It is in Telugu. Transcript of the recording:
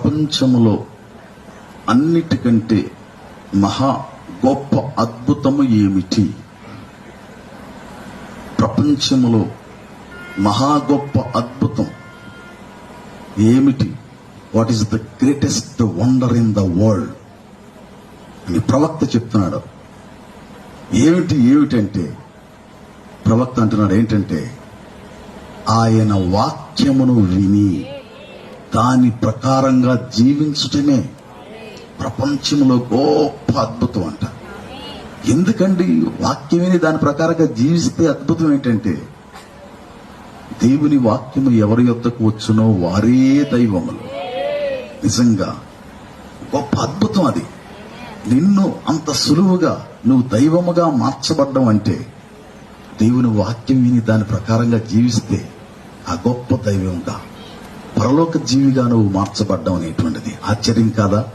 ప్రపంచములో అన్నిటికంటే మహా గొప్ప అద్భుతము ఏమిటి? ప్రపంచములో మహా గొప్ప అద్భుతం ఏమిటి? What is the greatest wonder in the world అని ప్రవక్త చెప్తున్నాడు. ఏమిటంటే ప్రవక్త అంటున్నాడు ఏంటంటే, ఆయన వాక్యమును విని దాని ప్రకారంగా జీవించటమే ప్రపంచంలో గొప్ప అద్భుతం అంట. ఎందుకండి వాక్యం విని దాని ప్రకారంగా జీవిస్తే అద్భుతం ఏంటంటే, దేవుని వాక్యము ఎవరి యొద్దకు వచ్చునో వారే దైవములు. నిజంగా గొప్ప అద్భుతం అది. నిన్ను అంత సులువుగా నువ్వు దైవముగా మార్చబడ్డం అంటే దేవుని వాక్యం విని దాని ప్రకారంగా జీవిస్తే ఆ గొప్ప దైవంగా పరలోక జీవిగా నువ్వు మార్చబడ్డం అనేటువంటిది ఆశ్చర్యం కాదా?